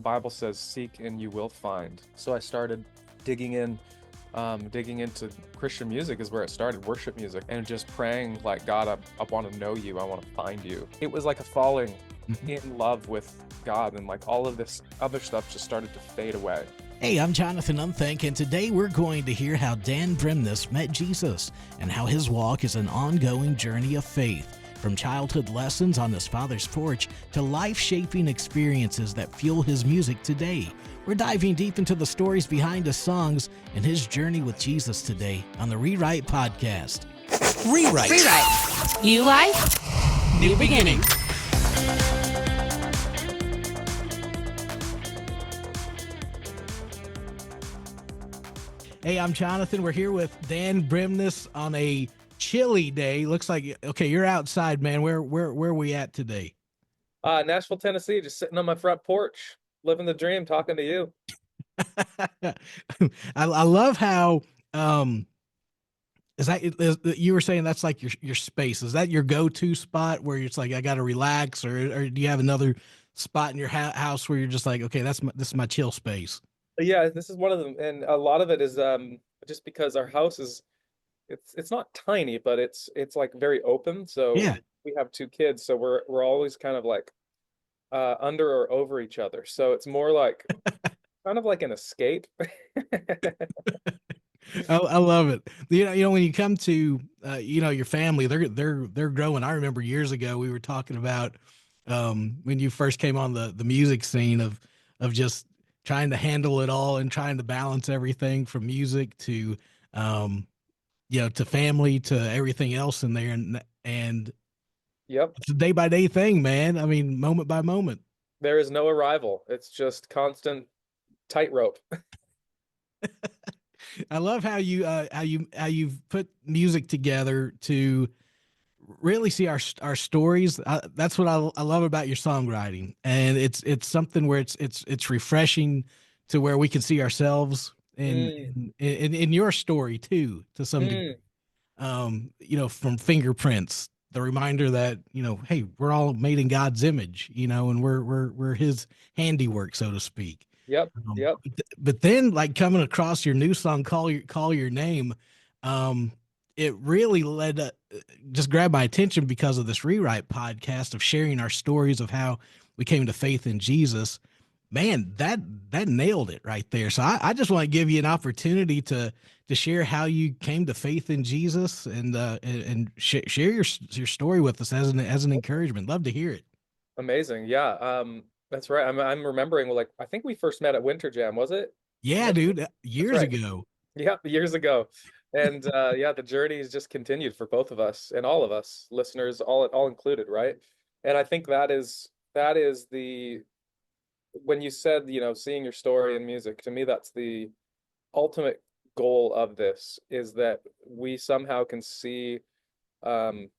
Bible says, seek and you will find. So I started digging in, digging into Christian music is where it started, worship music, and just praying like, God, I want to know you. I want to find you. It was like a falling Mhm. in love with God, and like all of this other stuff just started to fade away. Hey, I'm Jonathan Unthank, and today we're going to hear how Dan Bremnes met Jesus and how his walk is an ongoing journey of faith. From childhood lessons on his father's porch to life-shaping experiences that fuel his music today. We're diving deep into the stories behind his songs and his journey with Jesus today on the Rewrite Podcast. Rewrite. New life, new beginning. Hey, I'm Jonathan. We're here with Dan Bremnes on a chilly day. Looks like, okay, you're outside, man. Where are we at today? Nashville, Tennessee, just sitting on my front porch, living the dream, talking to you. I love how you were saying that's like your space. Is that your go-to spot where it's like I got to relax, or do you have another spot in your house where you're just like, okay, this is my chill space? Yeah, this is one of them, and a lot of it is just because our house is it's not tiny, but it's like very open. So Yeah. we have two kids, so we're always kind of like under or over each other. So it's more like kind of like an escape. I love it. When you come to your family, they're growing. I remember years ago we were talking about when you first came on the music scene of just trying to handle it all and trying to balance everything from music to to family to everything else in there, and Yep, it's a day by day thing, man. I mean, moment by moment. there is no arrival. It's just constant tightrope. I love how you've put music together to really see our stories. That's what I love about your songwriting, and it's something where it's refreshing to where we can see ourselves Mm, in your story too, to some degree. mm. From fingerprints, the reminder that hey, we're all made in God's image, and we're His handiwork, so to speak. Yep, yep. But then, like coming across your new song, call your name, um, it really just grabbed my attention because of this Rewrite podcast of sharing our stories of how we came to faith in Jesus. Man, that nailed it right there. So I just want to give you an opportunity to share how you came to faith in Jesus and share your story with us as an encouragement. Love to hear it. Amazing. Yeah. That's right. I'm remembering like I think we first met at Winter Jam, was it? Yeah, That's dude, that's years right. ago. Yeah, years ago. And yeah, the journey has just continued for both of us and all of us, listeners, all included, right? And I think that is the when you said, seeing your story in music, to me that's the ultimate goal of this is that we somehow can see um,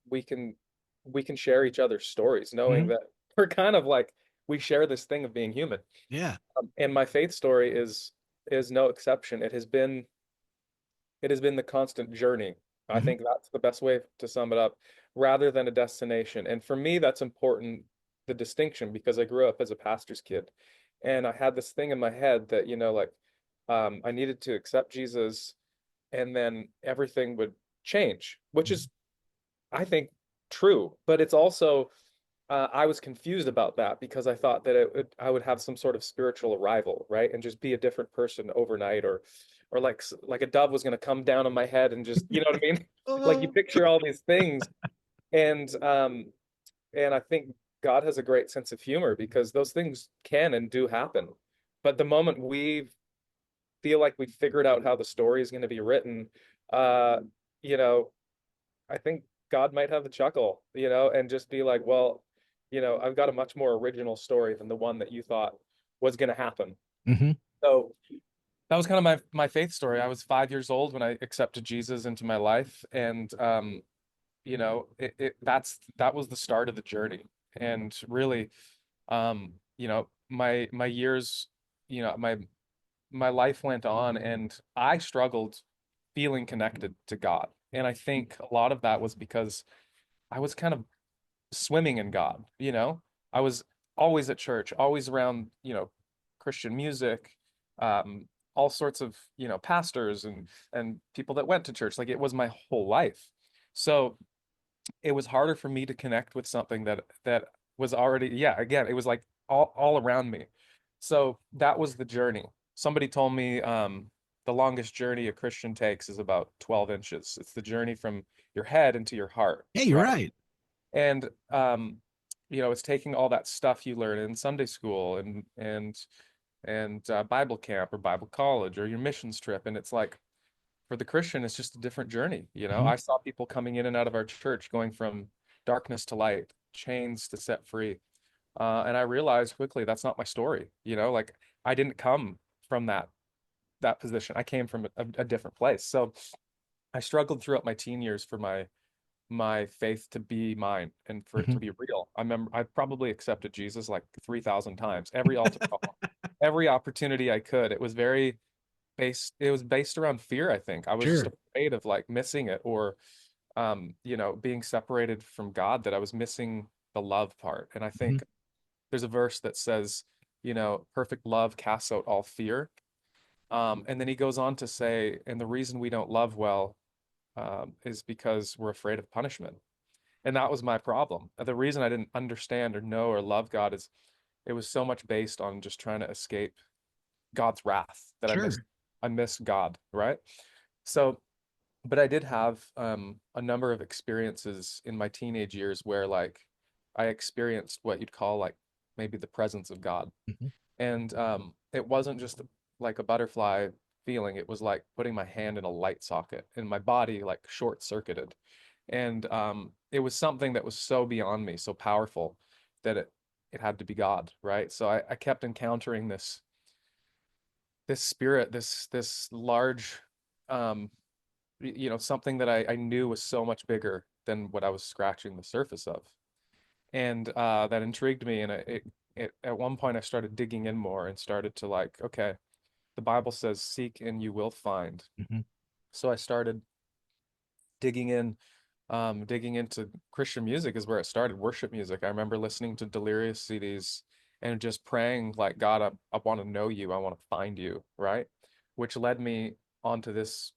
we can share each other's stories, knowing Mhm. that we're kind of like we share this thing of being human. Yeah. And my faith story is no exception. It has been the constant journey. I Mhm. think that's the best way to sum it up, rather than a destination. And for me, that's important, the distinction, because I grew up as a pastor's kid, and I had this thing in my head that, like, I needed to accept Jesus, and then everything would change, which is, I think, true. But it's also, I was confused about that because I thought that I would have some sort of spiritual arrival, right? And just be a different person overnight, or like a dove was going to come down on my head and just, you know what I mean? Like you Oh. picture all these things, and I think God has a great sense of humor because those things can and do happen. But the moment we feel like we figured out how the story is going to be written, uh, you know, I think God might have a chuckle, and just be like, well, I've got a much more original story than the one that you thought was going to happen. Mhm. So that was kind of my faith story. I was 5 years old when I accepted Jesus into my life, and that was the start of the journey. And really, my years, my life went on, and I struggled feeling connected to God. And I think a lot of that was because I was kind of swimming in God. I was always at church, always around, Christian music, um, all sorts of, pastors and people that went to church. Like it was my whole life. So it was harder for me to connect with something that was already, yeah, again, it was like all around me. So that was the journey. Somebody told me the longest journey a Christian takes is about 12 inches. It's the journey from your head into your heart, Yeah, you're right? right. And it's taking all that stuff you learn in Sunday school and Bible camp or Bible college or your missions trip, and it's like for the Christian, it's just a different journey. Mhm. I saw people coming in and out of our church, going from darkness to light, chains to set free, and I realized quickly that's not my story. Like I didn't come from that position. I came from a different place. So I struggled throughout my teen years for my faith to be mine and for it Mhm. to be real. I remember I probably accepted Jesus like 3,000 times, every altar call, every opportunity I could. It was based around fear, I think. I was just Sure. afraid of like missing it or being separated from God, that I was missing the love part. And I Mhm. think there's a verse that says, perfect love casts out all fear. And then he goes on to say, and the reason we don't love well is because we're afraid of punishment. And that was my problem. The reason I didn't understand or know or love God is it was so much based on just trying to escape God's wrath that Sure. I missed God, right? So, but I did have a number of experiences in my teenage years where like I experienced what you'd call like maybe the presence of God. Mhm. And it wasn't just like a butterfly feeling. It was like putting my hand in a light socket and my body like short circuited. And it was something that was so beyond me, so powerful that it had to be God, right? So I kept encountering this spirit, this large, um, something that I knew was so much bigger than what I was scratching the surface of, and that intrigued me. And at one point I started digging in more and started to like, okay, the Bible says, "Seek and you will find." Mhm. So I started digging in, digging into Christian music is where it started, worship music. I remember listening to Delirious CDs and just praying like, God, I want to know you. I want to find you, right? Which led me onto this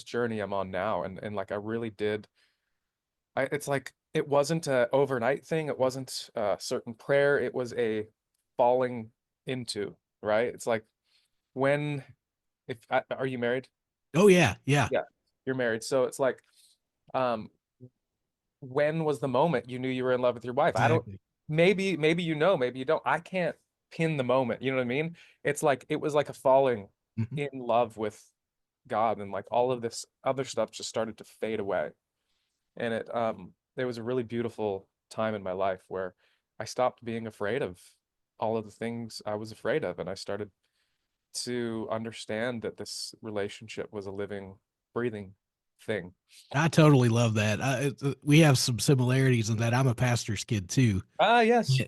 journey I'm on now. And like I really did. It's like it wasn't a overnight thing. It wasn't a certain prayer. It was a falling into, right? It's like when if are you married? Oh yeah, yeah, Yeah, you're married. So it's like um when was the moment you knew you were in love with your wife? I don't, exactly. maybe maybe you don't. I can't pin the moment, you know what I mean? It's like it was like a falling Mhm. in love with God, and like all of this other stuff just started to fade away. And there was a really beautiful time in my life where I stopped being afraid of all of the things I was afraid of, and I started to understand that this relationship was a living, breathing thing. I totally love that. We have some similarities in that I'm a pastor's kid too. Ah, yes.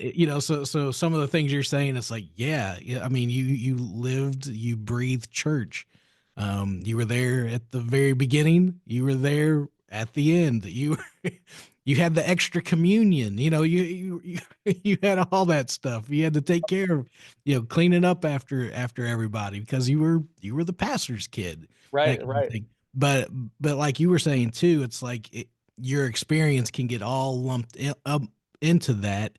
So some of the things you're saying, it's like, yeah, yeah. I mean, you lived, you breathed church. You were there at the very beginning. You were there at the end. You had the extra communion. You had all that stuff. You had to take care of, cleaning up after everybody because you were the pastor's kid, that Right, kind of right. thing. But like you were saying too, it's like your experience can get all up into that,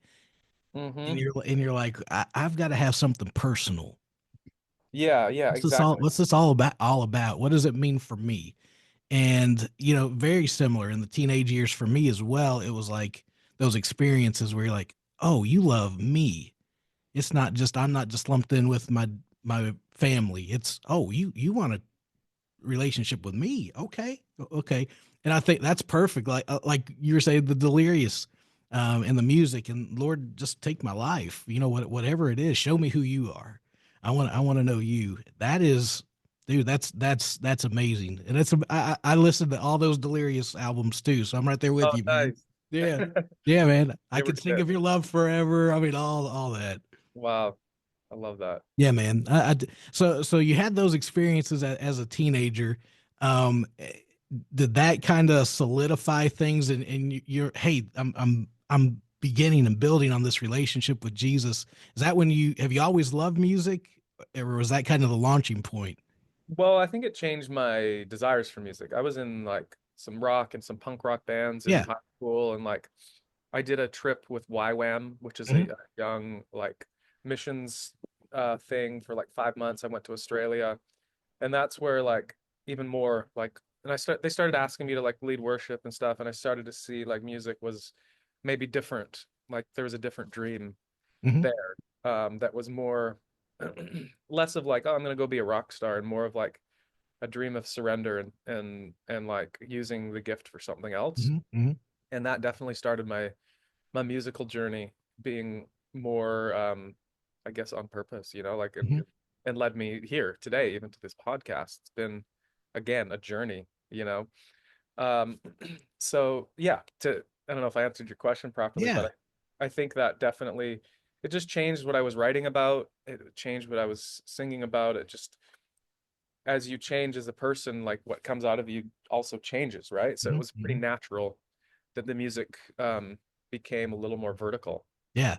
and Mm-hmm. you're like, I've got to have something personal. Yeah, yeah, exactly. What's this all about? What does it mean for me? And very similar in the teenage years for me as well. It was like those experiences where you're like, oh, you love me. It's not just I'm not just lumped in with my family. It's, oh, you want a relationship with me. Okay. Okay. And I think that's perfect. Like you were saying, the delirious and the music, and Lord, just take my life. Whatever it is, show me who you are. I want to know you. That is, dude, that's amazing. And I listened to all those delirious albums too. So I'm right there with Oh, you, man. nice. Yeah. Yeah, man. I They were could sing good. of your love forever. I mean, all that. Wow. I love that. Yeah, man. So you had those experiences as a teenager. Did that kind of solidify things? And you're, hey, I'm beginning and building on this relationship with Jesus, is that when you always loved music, or was that kind of the launching point? Well, I think it changed my desires for music. I was in like some rock and some punk rock bands in Yeah. high school, and like I did a trip with YWAM, which is Hmm. a young like missions thing for like 5 months. I went to Australia, and that's where like even more like and they started asking me to like lead worship and stuff, and I started to see like music was maybe different. Like there was a different dream Hmm. there that was more less of like, oh, I'm gonna go be a rock star, and more of like a dream of surrender and like using the gift for something else. Hmm. Hmm. And that definitely started my musical journey being more I guess on purpose, like Hmm. and led me here today, even to this podcast. It's been again a journey. Um so yeah, to I don't know if I answered your question properly, Yeah. but I think that definitely it just changed what I was writing about. It changed what I was singing about. It just as you change as a person, like what comes out of you also changes, right? So it Hmm. was pretty Hmm. natural that the music became a little more vertical Yeah.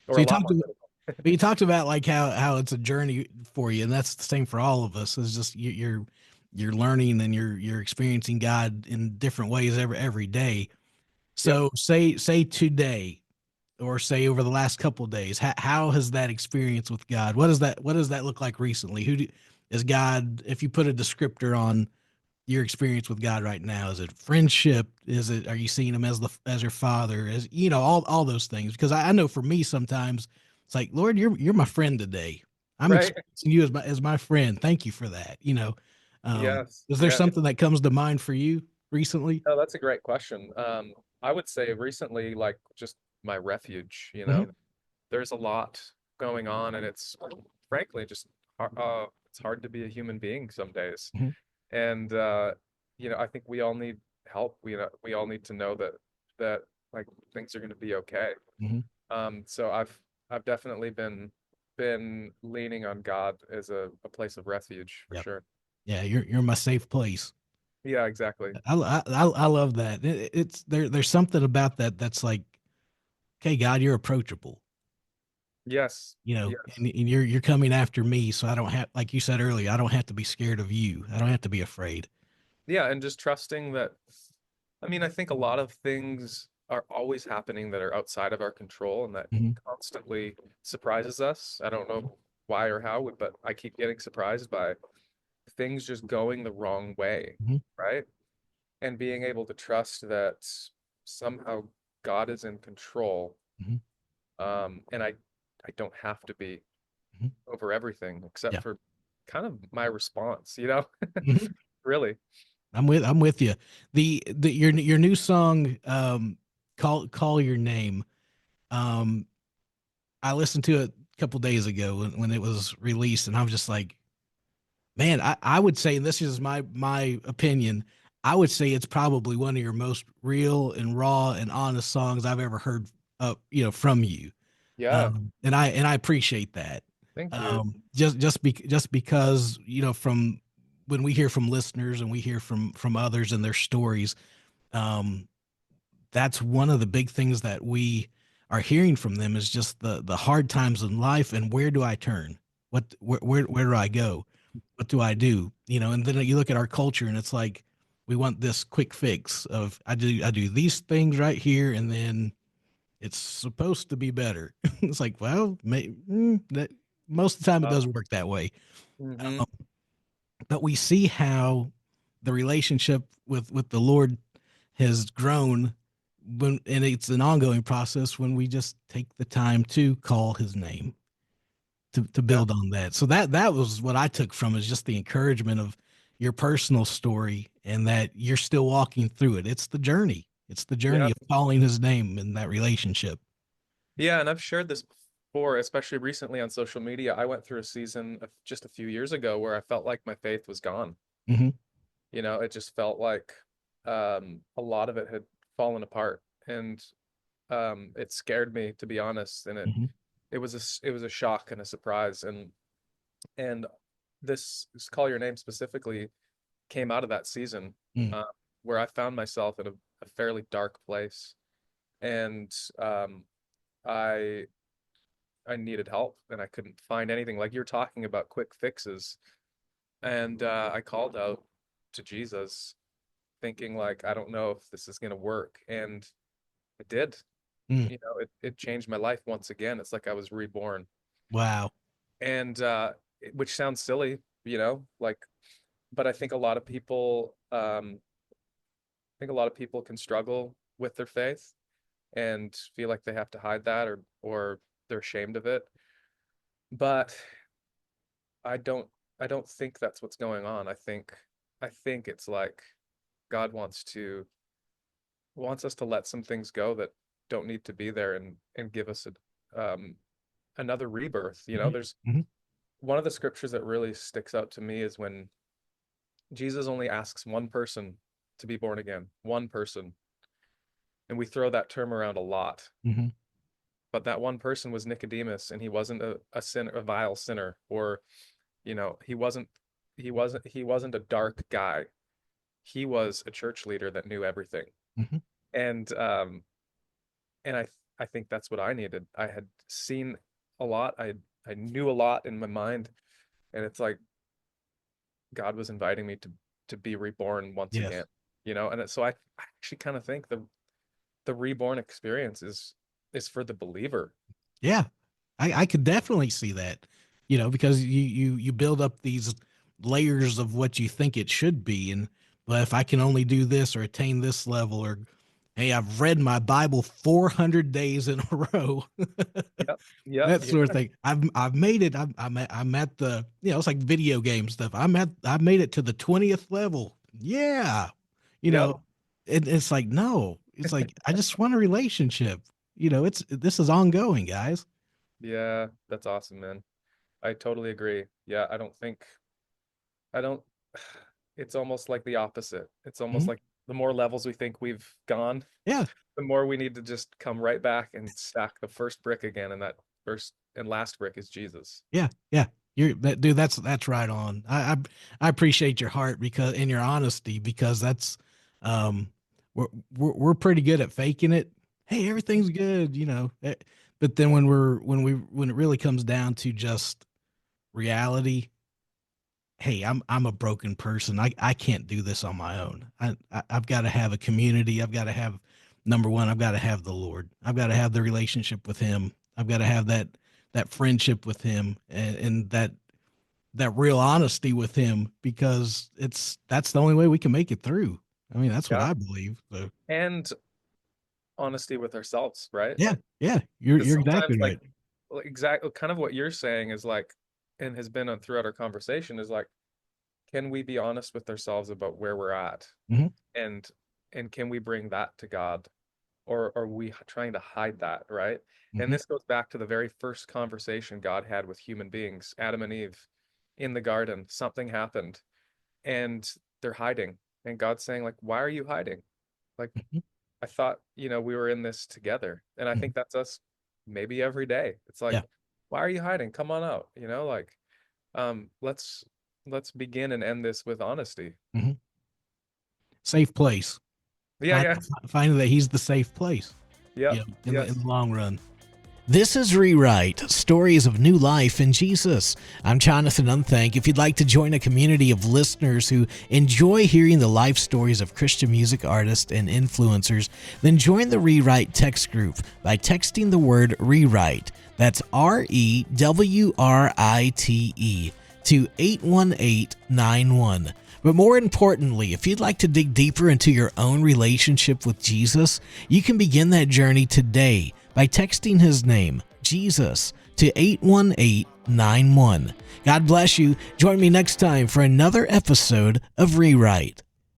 or So a you lot talked more to, vertical. but you talked about like how it's a journey for you, and that's the same for all of us. It's just you're learning and you're experiencing God in different ways every day. Yep. So say today, or say over the last couple of days, how has that experience with God? What does that look like recently? Is God? If you put a descriptor on your experience with God right now, is it friendship? Are you seeing him as your father? As all those things? Because I know for me sometimes it's like, Lord, you're my friend today. I'm Right. experiencing you as my friend. Thank you for that. Yes. Is there Yeah. something that comes to mind for you recently? No, that's a great question. I would say recently, like just my refuge, Hmm. there's a lot going on, and it's frankly just it's hard to be a human being some days. Hmm. And I think we all need help. We all need to know that like things are going to be okay. Hmm. So I've definitely been leaning on God as a place of refuge for Yep. sure. Yeah, you're my safe place. Yeah, exactly. I love that. It's there's something about that that's like, okay, God, you're approachable. Yes. And, Yes. and you're coming after me, so I don't have, like you said earlier, I don't have to be scared of you. I don't have to be afraid. Yeah, and just trusting that. I mean, I think a lot of things are always happening that are outside of our control, and that Hmm. constantly surprises us. I don't know why or how, but I keep getting surprised by things just going the wrong way, Hmm. right? And being able to trust that somehow God is in control, Hmm. and I don't have to be Hmm. over everything except Yeah. for kind of my response. Hmm. Really. I'm with you. Your new song, call your name. Um, I listened to it a couple days ago when it was released, and I was just like, man, I would say, and this is my opinion, I would say it's probably one of your most real and raw and honest songs I've ever heard, from you. Yeah. And I appreciate that. Thank you. Just because, from when we hear from listeners and we hear from others and their stories, um, that's one of the big things that we are hearing from them is just the hard times in life, and where do I turn? Where do I go? What do I do? And then you look at our culture and it's like we want this quick fix of I do these things right here, and then it's supposed to be better. It's like, well, that most of the time it Uh, doesn't work that way. hmm. Um, but we see how the relationship with the Lord has grown and it's an ongoing process when we just take the time to call his name, to Yeah. build on that. So that was what I took from, is just the encouragement of your personal story, and that you're still walking through it. It's the journey. It's the Yeah. journey of calling his name in that relationship. Yeah. And I've shared this before, especially recently on social media. I went through a season of just a few years ago where I felt like my faith was gone. Hmm. It just felt like a lot of it had fallen apart. And it scared me, to be honest. And Hmm. it was a shock and a surprise. And this Call Your Name specifically came out of that season, Mm. uh, where I found myself in a fairly dark place. and I I needed help and I couldn't find anything. Like you're talking about quick fixes, and I called out to Jesus, thinking like, I don't know if this is gonna work, and it did. Mm, It changed my life once again. It's like I was reborn, wow. and which sounds silly, like, but I think a lot of people, can struggle with their faith and feel like they have to hide that, or they're ashamed of it. But I don't I don't think that's what's going on. I think it's like God wants us to let some things go that don't need to be there, and give us another rebirth. Mhm, There's mhm, one of the scriptures that really sticks out to me is when Jesus only asks one person to be born again, one person. And we throw that term around a lot. mhm, But that one person was Nicodemus, and he wasn't a sinner, a vile sinner, or he wasn't a dark guy. He was a church leader that knew everything. mhm. And um and I think that's what I needed. I had seen a lot. I knew a lot in my mind, and it's like God was inviting me to be reborn once Yes. again. So I actually kind of think the reborn experience is for the believer. Yeah, I could definitely see that, because you build up these layers of what you think it should be, and well, if I can only do this or attain this level, or hey, I've read my Bible 400 days in a row, Yep. Yep. that Yeah. sort of thing. I've made it. I'm at the, it's like video game stuff. I've made it to the 20th level. Yeah, you Yep. know, it's like no, it's like I just want a relationship. This is ongoing, guys. Yeah. That's awesome, man. I totally agree. Yeah. I don't, it's almost like the opposite. It's almost Mhm. like the more levels we think we've gone, Yeah, the more we need to just come right back and stack the first brick again. And that first and last brick is Jesus. yeah, yeah. Dude. That's right on. I appreciate your heart because and your honesty because that's um we're pretty good at faking it. Hey, everything's good, But then when it really comes down to just reality, hey, I'm a broken person. I can't do this on my own. I've got to have a community. I've got to have number one. I've got to have the Lord. I've got to have the relationship with Him. I've got to have that friendship with Him and that real honesty with Him because that's the only way we can make it through. I mean, that's what Yeah. I believe. So And honesty with ourselves, right? yeah, Like, yeah, you're because you're sometimes, exactly right. like exactly kind of what you're saying is like, and has been on throughout our conversation is like, can we be honest with ourselves about where we're at? Hmm. And can we bring that to God, or are we trying to hide that, right? And Hmm. this goes back to the very first conversation God had with human beings, Adam and Eve, in the garden. Something happened, and they're hiding, and God's saying like, why are you hiding? Like, Hmm. I thought, we were in this together. And I Hmm. think that's us maybe every day. It's like, Yeah. why are you hiding? Come on out, like, let's begin and end this with honesty. Hmm. Safe place. Yeah, Find, yeah. finding that He's the safe place. Yep. In the Yes. long run. This is Rewrite, stories of new life in Jesus. I'm Jonathan Unthank. If you'd like to join a community of listeners who enjoy hearing the life stories of Christian music artists and influencers, then join the Rewrite text group by texting the word Rewrite. That's REWRITE to 81891. But more importantly, if you'd like to dig deeper into your own relationship with Jesus, you can begin that journey today by texting His name, Jesus, to 81891. God bless you. Join me next time for another episode of Rewrite.